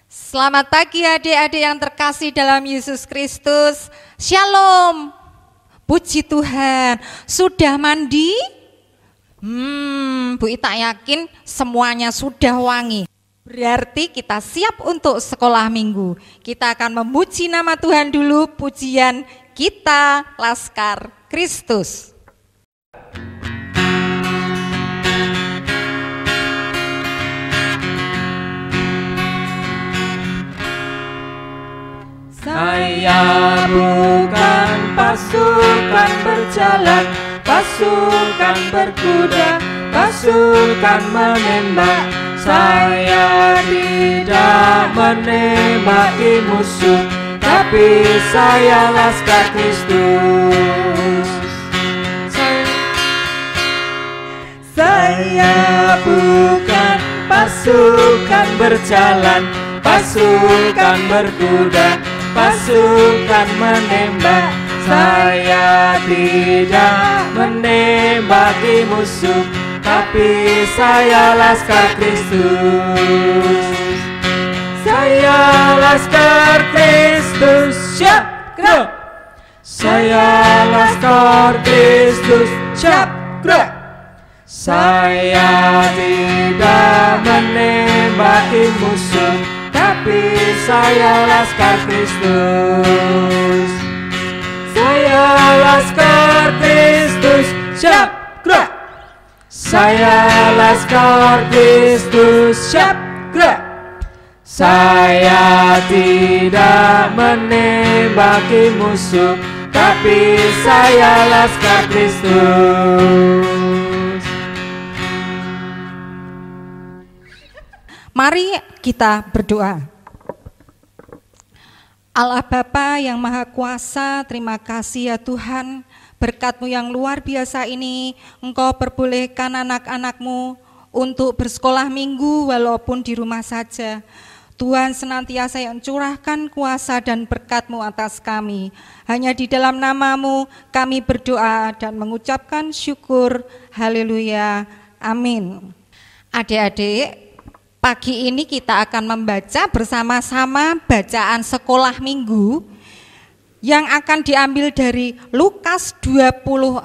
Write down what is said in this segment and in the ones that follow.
Selamat pagi adik-adik yang terkasih dalam Yesus Kristus. Shalom. Puji Tuhan. Sudah mandi? Bu Ita yakin semuanya sudah wangi. Berarti kita siap untuk sekolah minggu. Kita akan memuji nama Tuhan dulu, pujian Kita Laskar Kristus. Saya bukan pasukan berjalan, pasukan berkuda, pasukan menembak. Saya tidak menembaki musuh, tapi saya Laskar Kristus. Saya bukan pasukan berjalan, pasukan berkuda, pasukan menembak. Saya tidak menembaki musuh, tapi saya Laskar Kristus. Saya Laskar Kristus, siap, gerak. Saya Laskar Kristus, siap, gerak. Saya tidak menembaki musuh, tapi saya Laskar Kristus. Saya Laskar Kristus, siap, gerak. Saya Laskar Kristus, siap, gerak. Saya tidak menembaki musuh, tapi saya Laskar Kristus. Mari kita berdoa. Allah Bapa yang Maha Kuasa, terima kasih ya Tuhan, berkat-Mu yang luar biasa ini, Engkau perbolehkan anak-anak-Mu untuk bersekolah minggu walaupun di rumah saja. Tuhan senantiasa yang curahkan kuasa dan berkat-Mu atas kami. Hanya di dalam nama-Mu kami berdoa dan mengucapkan syukur. Haleluya. Amin. Adik-adik, pagi ini kita akan membaca bersama-sama bacaan sekolah minggu yang akan diambil dari Lukas 24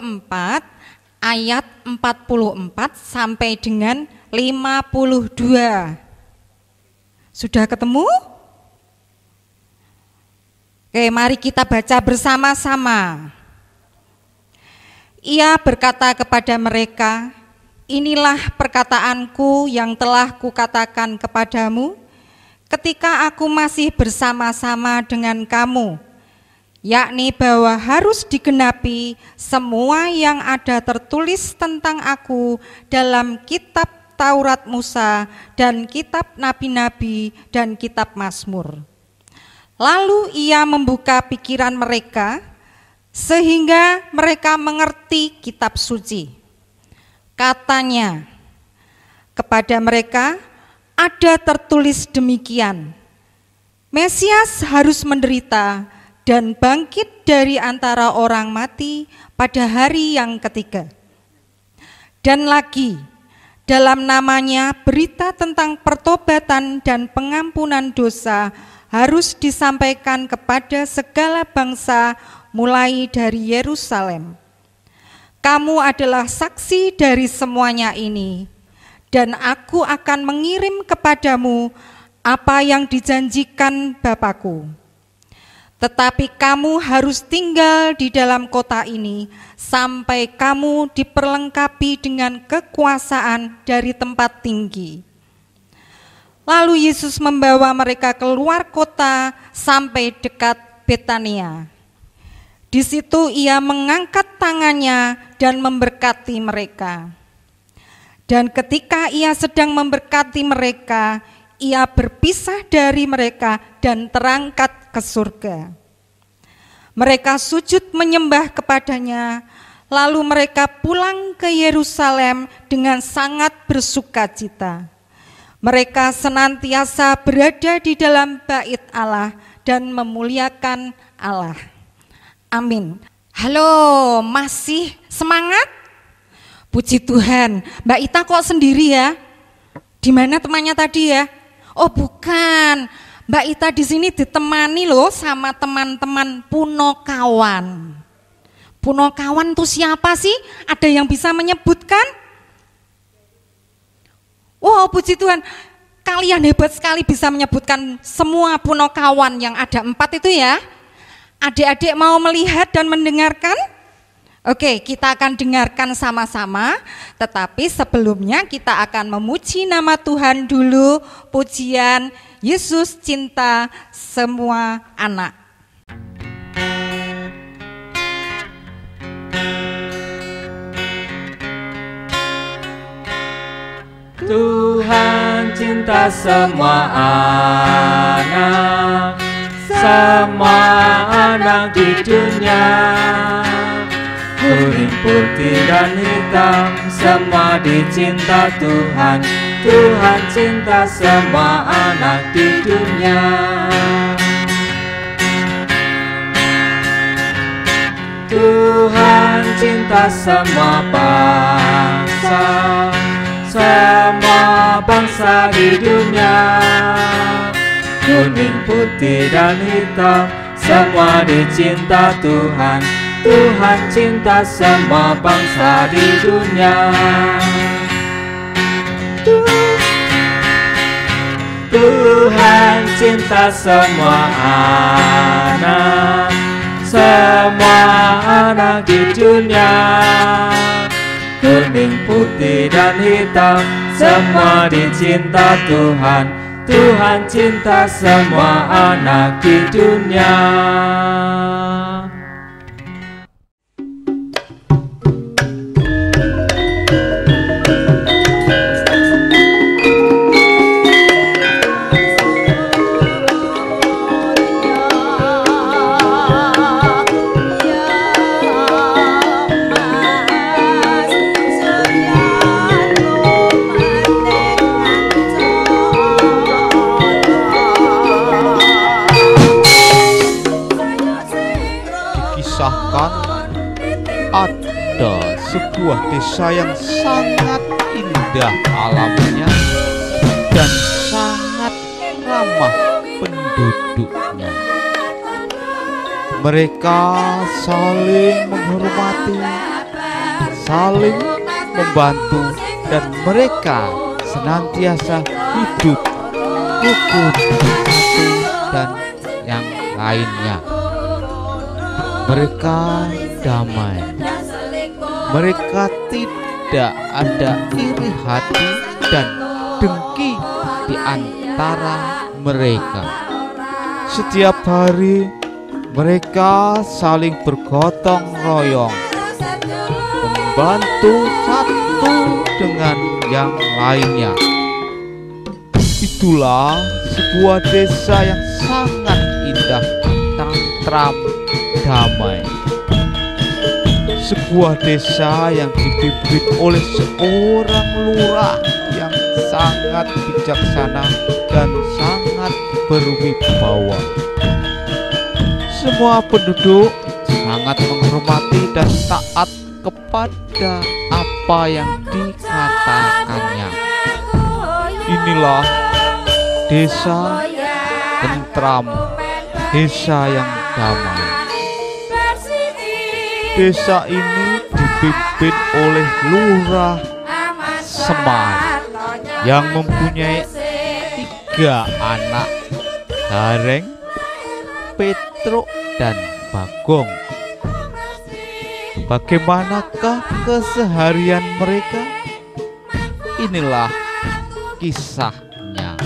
ayat 44 sampai dengan 52. Sudah ketemu? Oke, mari kita baca bersama-sama. Ia berkata kepada mereka, "Inilah perkataanku yang telah kukatakan kepadamu ketika aku masih bersama-sama dengan kamu, yakni bahwa harus digenapi semua yang ada tertulis tentang aku dalam kitab Taurat Musa dan kitab nabi-nabi dan kitab Mazmur." Lalu ia membuka pikiran mereka sehingga mereka mengerti kitab suci. Katanya kepada mereka, ada tertulis demikian, Mesias harus menderita dan bangkit dari antara orang mati pada hari yang ketiga. Dan lagi, dalam namanya berita tentang pertobatan dan pengampunan dosa harus disampaikan kepada segala bangsa mulai dari Yerusalem. Kamu adalah saksi dari semuanya ini, dan aku akan mengirim kepadamu apa yang dijanjikan Bapakku. Tetapi kamu harus tinggal di dalam kota ini sampai kamu diperlengkapi dengan kekuasaan dari tempat tinggi. Lalu Yesus membawa mereka keluar kota sampai dekat Betania. Di situ ia mengangkat tangannya dan memberkati mereka. Dan ketika ia sedang memberkati mereka, ia berpisah dari mereka dan terangkat ke surga. Mereka sujud menyembah kepadanya, lalu mereka pulang ke Yerusalem dengan sangat bersukacita. Mereka senantiasa berada di dalam bait Allah dan memuliakan Allah. Amin. Halo, masih semangat? Puji Tuhan. Mbak Ita kok sendiri ya? Di mana temannya tadi ya? Oh bukan, Mbak Ita di sini ditemani loh sama teman-teman Punokawan. Punokawan itu siapa sih? Ada yang bisa menyebutkan? Wow, puji Tuhan, kalian hebat sekali bisa menyebutkan semua Punokawan yang ada 4 itu ya. Adik-adik mau melihat dan mendengarkan? Oke, kita akan dengarkan sama-sama, tetapi sebelumnya kita akan memuji nama Tuhan dulu, pujian Yesus cinta semua anak. Tuhan cinta semua anak di dunia. Kuning, putih, dan hitam, semua dicinta Tuhan. Tuhan cinta semua anak di dunia. Tuhan cinta semua bangsa di dunia. Kuning, putih, dan hitam, semua dicinta Tuhan. Tuhan cinta semua bangsa di dunia. Tuhan cinta semua anak di dunia. Kuning, putih, dan hitam, semua dicinta Tuhan. Tuhan cinta semua anak di dunia. Ada sebuah desa yang sangat indah alamnya dan sangat ramah penduduknya. Mereka saling menghormati, saling membantu, dan mereka senantiasa hidup rukun satu dan yang lainnya. Mereka damai. Mereka tidak ada iri hati dan dengki di antara mereka. Setiap hari mereka saling bergotong royong, membantu satu dengan yang lainnya. Itulah sebuah desa yang sangat indah, tentram, damai. Sebuah desa yang dipimpin oleh seorang lurah yang sangat bijaksana dan sangat berwibawa. Semua penduduk sangat menghormati dan taat kepada apa yang dikatakannya. Inilah desa tentram, desa yang damai. Desa ini dipimpin oleh Lurah Semar yang mempunyai 3 anak, Gareng, Petruk, dan Bagong. Bagaimanakah keseharian mereka? Inilah kisahnya.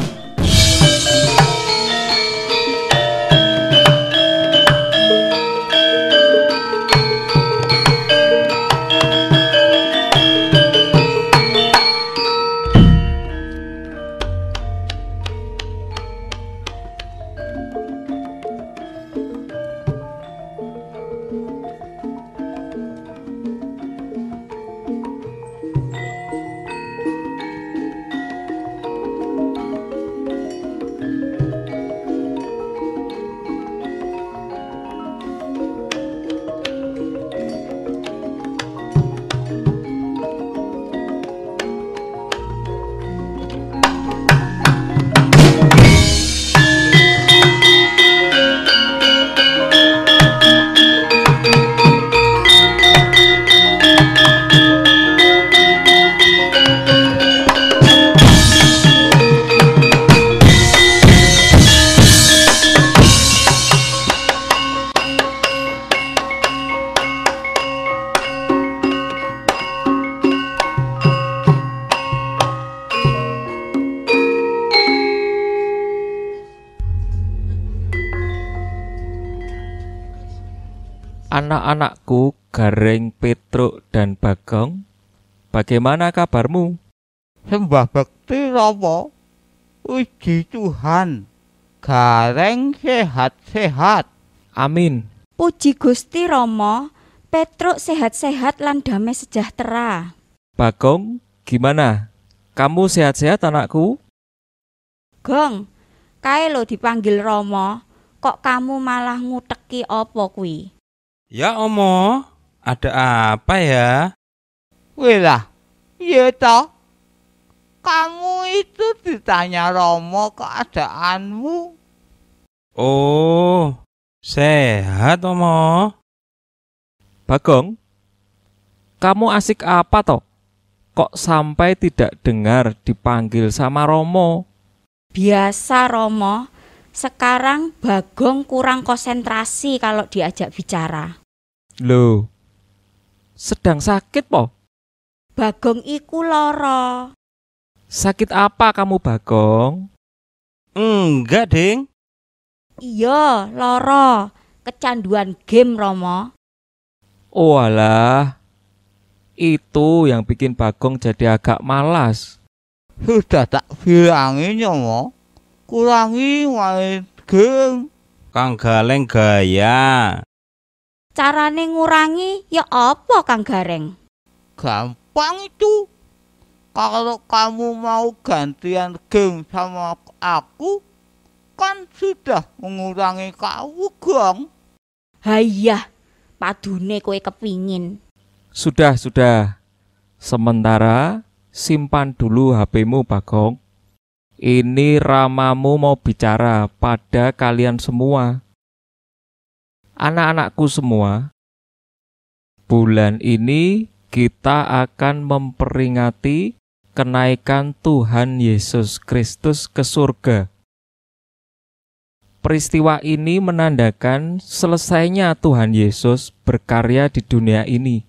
Anak-anakku Gareng, Petruk, dan Bagong, bagaimana kabarmu? Sembah bekti Rama. Puji Tuhan. Gareng sehat-sehat. Amin. Puji Gusti Rama, Petruk sehat-sehat lan damai sejahtera. Bagong, gimana? Kamu sehat-sehat anakku? Gong, kae lo dipanggil Rama, kok kamu malah nguteki apa kuwi? Ya Omo, ada apa ya? Welah, iya toh. Kamu itu ditanya Rama keadaanmu. Oh, sehat Omo. Bagong, kamu asik apa toh? Kok sampai tidak dengar dipanggil sama Romo? Biasa Rama, sekarang Bagong kurang konsentrasi kalau diajak bicara. Loh, sedang sakit po? Bagong iku lara. Sakit apa kamu Bagong? Enggak, Ding. Iya, lara. Kecanduan game Rama. Oh alah, itu yang bikin Bagong jadi agak malas. Sudah tak bilangin Rama. Kurangi main game. Kang Galeng gaya. Carane ngurangi ya apa Kang Gareng? Gampang itu. Kalau kamu mau gantian game sama aku, kan sudah mengurangi kamu, Gong. Hayah, padune kowe kepingin. Sudah. Sementara simpan dulu HP-mu Bagong. Ini Ramamu mau bicara pada kalian semua. Anak-anakku semua, bulan ini kita akan memperingati kenaikan Tuhan Yesus Kristus ke surga. Peristiwa ini menandakan selesainya Tuhan Yesus berkarya di dunia ini.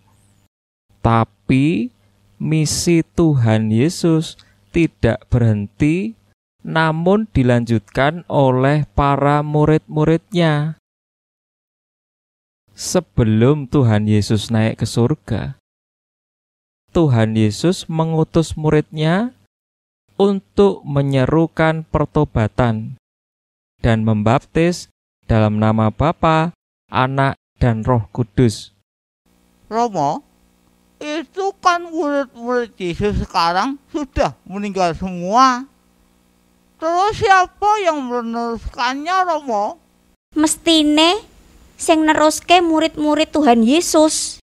Tapi misi Tuhan Yesus tidak berhenti, namun dilanjutkan oleh para murid-muridnya. Sebelum Tuhan Yesus naik ke surga, Tuhan Yesus mengutus muridnya untuk menyerukan pertobatan dan membaptis dalam nama Bapa, Anak, dan Roh Kudus. Rama, itu kan murid-murid Yesus sekarang sudah meninggal semua. Terus siapa yang meneruskannya, Rama? Mestine sing neruske murid-murid Tuhan Yesus.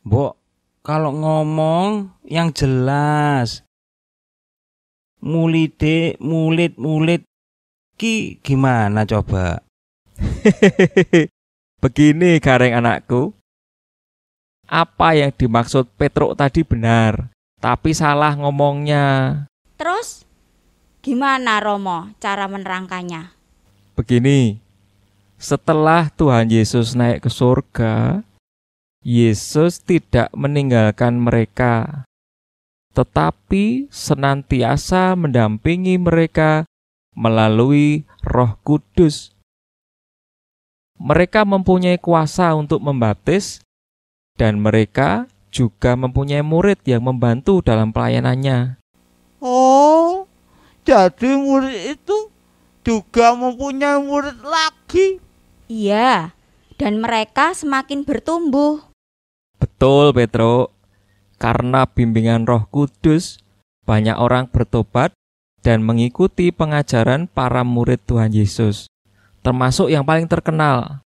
Mbok, kalau ngomong yang jelas. Murid ki gimana coba? Begini Gareng anakku, apa yang dimaksud Petruk tadi benar, tapi salah ngomongnya. Terus gimana Romo cara menerangkannya? Begini, setelah Tuhan Yesus naik ke surga, Yesus tidak meninggalkan mereka, tetapi senantiasa mendampingi mereka melalui Roh Kudus. Mereka mempunyai kuasa untuk membaptis, dan mereka juga mempunyai murid yang membantu dalam pelayanannya. Oh, jadi murid itu juga mempunyai murid lagi. Iya, dan mereka semakin bertumbuh. Betul, Petruk. Karena bimbingan Roh Kudus, banyak orang bertobat dan mengikuti pengajaran para murid Tuhan Yesus, termasuk yang paling terkenal.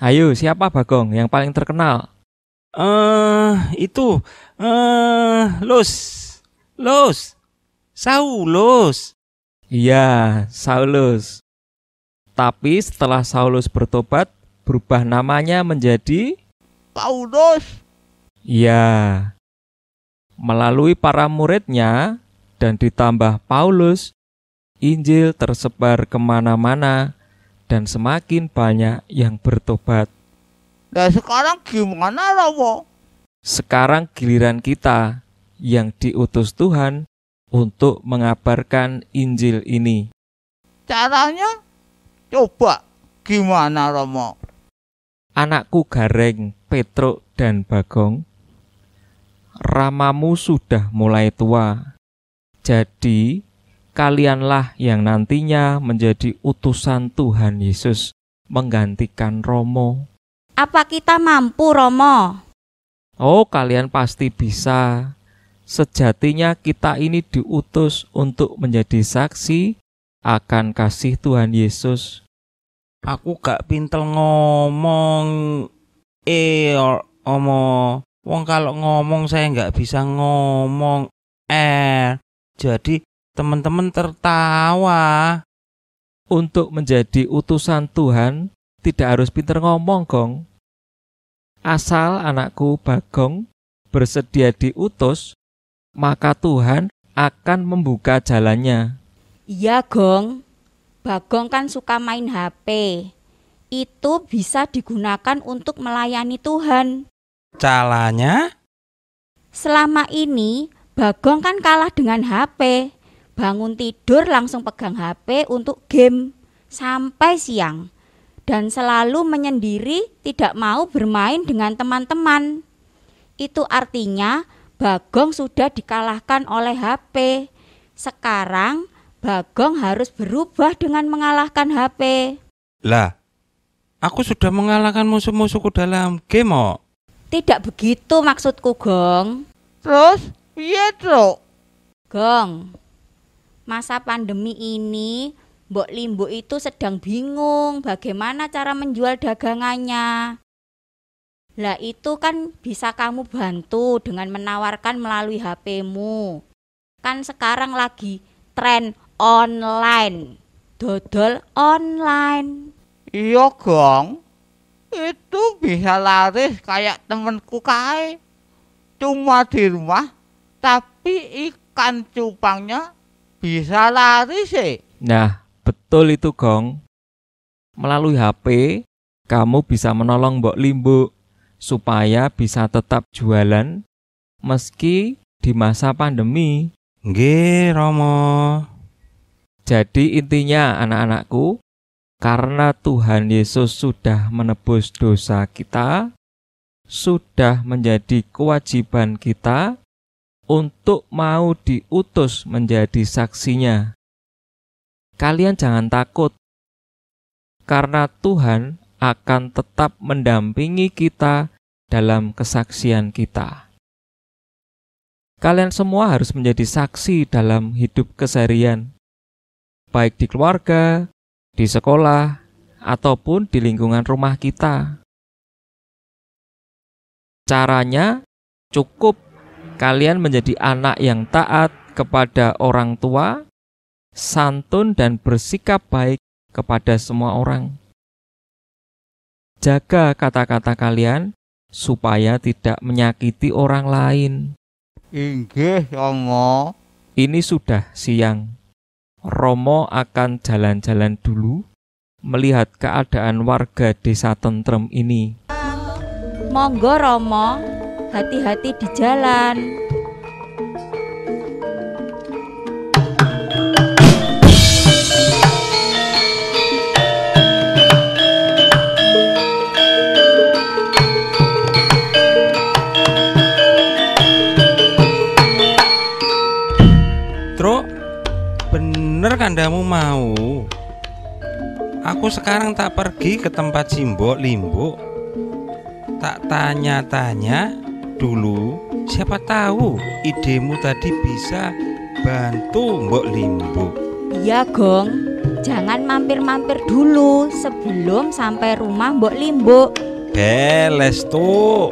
Ayo, siapa Bagong yang paling terkenal? Saulus. Iya, Saulus. Tapi setelah Saulus bertobat, berubah namanya menjadi Paulus. Iya. Melalui para muridnya dan ditambah Paulus, Injil tersebar kemana-mana dan semakin banyak yang bertobat. Nah sekarang gimana, Rama? Sekarang giliran kita yang diutus Tuhan untuk mengabarkan Injil ini. Caranya? Coba gimana, Rama? Anakku Gareng, Petruk, dan Bagong, ramamu sudah mulai tua. Jadi, kalianlah yang nantinya menjadi utusan Tuhan Yesus menggantikan Romo. Apa kita mampu, Romo? Oh, kalian pasti bisa. Sejatinya kita ini diutus untuk menjadi saksi akan kasih Tuhan Yesus. Aku gak pinter ngomong. Omo. Wong kalau ngomong saya gak bisa ngomong. Jadi teman-teman tertawa. Untuk menjadi utusan Tuhan, tidak harus pinter ngomong, Gong. Asal anakku Bagong bersedia diutus, maka Tuhan akan membuka jalannya. Iya, Gong. Bagong kan suka main HP. Itu bisa digunakan untuk melayani Tuhan. Caranya? Selama ini, Bagong kan kalah dengan HP. Bangun tidur langsung pegang HP untuk game sampai siang. Dan selalu menyendiri, tidak mau bermain dengan teman-teman. Itu artinya Bagong sudah dikalahkan oleh HP. Sekarang Bagong harus berubah dengan mengalahkan HP. Lah, aku sudah mengalahkan musuh-musuhku dalam game, kok. Tidak begitu maksudku, Gong. Terus piye, Truk? Gong, masa pandemi ini Mbok Limbo itu sedang bingung bagaimana cara menjual dagangannya. Lah itu kan bisa kamu bantu dengan menawarkan melalui HP-mu. Kan sekarang lagi tren online, dodol online. Iya, Gong. Itu bisa laris kayak temenku kae. Cuma di rumah, tapi ikan cupangnya bisa laris sih. Nah, betul itu, Gong. Melalui HP, kamu bisa menolong Mbok Limbo supaya bisa tetap jualan meski di masa pandemi. Nggih, Romo. Jadi intinya anak-anakku, karena Tuhan Yesus sudah menebus dosa kita, sudah menjadi kewajiban kita untuk mau diutus menjadi saksinya. Kalian jangan takut, karena Tuhan akan tetap mendampingi kita dalam kesaksian kita. Kalian semua harus menjadi saksi dalam hidup keseharian, baik di keluarga, di sekolah, ataupun di lingkungan rumah kita. Caranya cukup kalian menjadi anak yang taat kepada orang tua, santun dan bersikap baik kepada semua orang. Jaga kata-kata kalian supaya tidak menyakiti orang lain. Inggih, Romo. Ini sudah siang. Romo akan jalan-jalan dulu melihat keadaan warga desa tentrem ini. Monggo Romo, hati-hati di jalan. Truk, bener kandamu mau? Aku sekarang tak pergi ke tempat si Mbok Limbo. Tak tanya-tanya dulu, siapa tahu idemu tadi bisa bantu Mbok Limbo. Iya Gong, jangan mampir-mampir dulu sebelum sampai rumah Mbok Limbo. Beles tuh.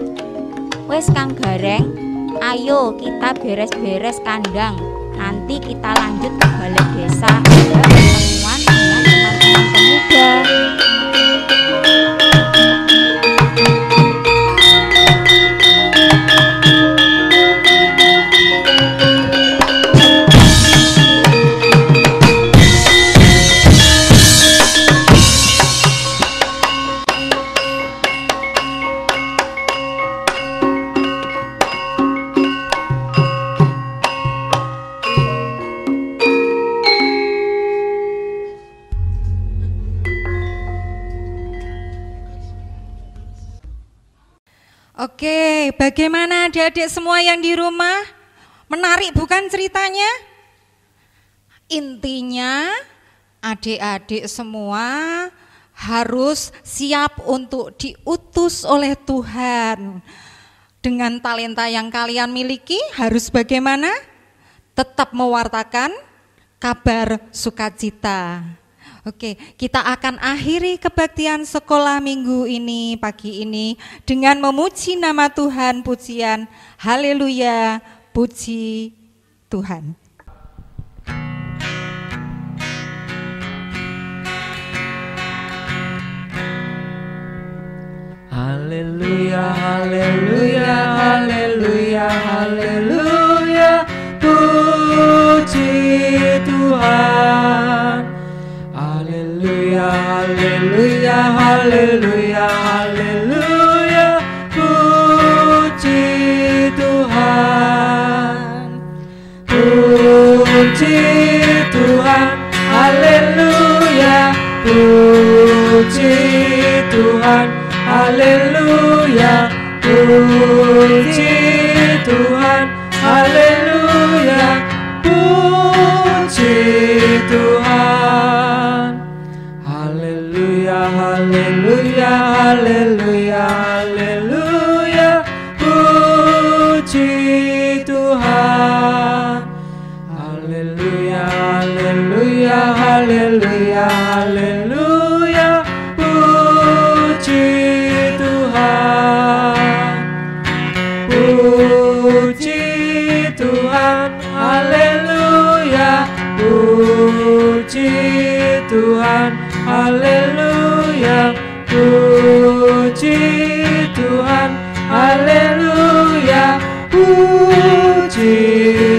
Wes Kang Gareng, ayo kita beres-beres kandang. Nanti kita lanjut ke balai desa, ada pertemuan dengan teman-teman pemuda. Oke, bagaimana adik-adik semua yang di rumah? Menarik bukan ceritanya? Intinya adik-adik semua harus siap untuk diutus oleh Tuhan. Dengan talenta yang kalian miliki harus bagaimana? Tetap mewartakan kabar sukacita. Oke, kita akan akhiri kebaktian sekolah minggu ini, pagi ini, dengan memuji nama Tuhan, pujian haleluya, puji Tuhan. Haleluya, haleluya, haleluya, haleluya, puji Tuhan. Haleluya, haleluya, haleluya, haleluya, puji Tuhan. Puji Tuhan, haleluya, puji Tuhan, haleluya, puji Tuhan, haleluya, puji Tuhan. Haleluya, haleluya, haleluya, haleluya, puji Tuhan. Haleluya, haleluya, haleluya, haleluya, puji Tuhan. Puji Tuhan, haleluya, puji Tuhan, haleluya, puji Tuhan, haleluya, puji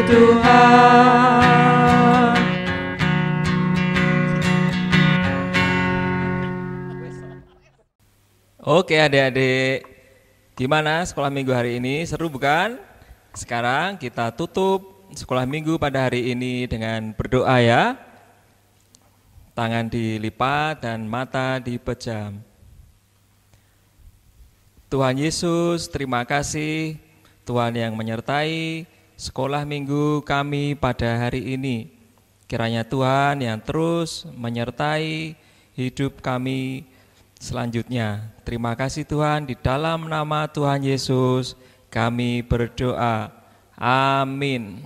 Tuhan. Oke adik-adik, gimana sekolah minggu hari ini? Seru bukan? Sekarang kita tutup sekolah minggu pada hari ini dengan berdoa ya. Tangan dilipat dan mata dipejam. Tuhan Yesus, terima kasih Tuhan yang menyertai sekolah minggu kami pada hari ini. Kiranya Tuhan yang terus menyertai hidup kami selanjutnya. Terima kasih Tuhan, di dalam nama Tuhan Yesus kami berdoa. Amin.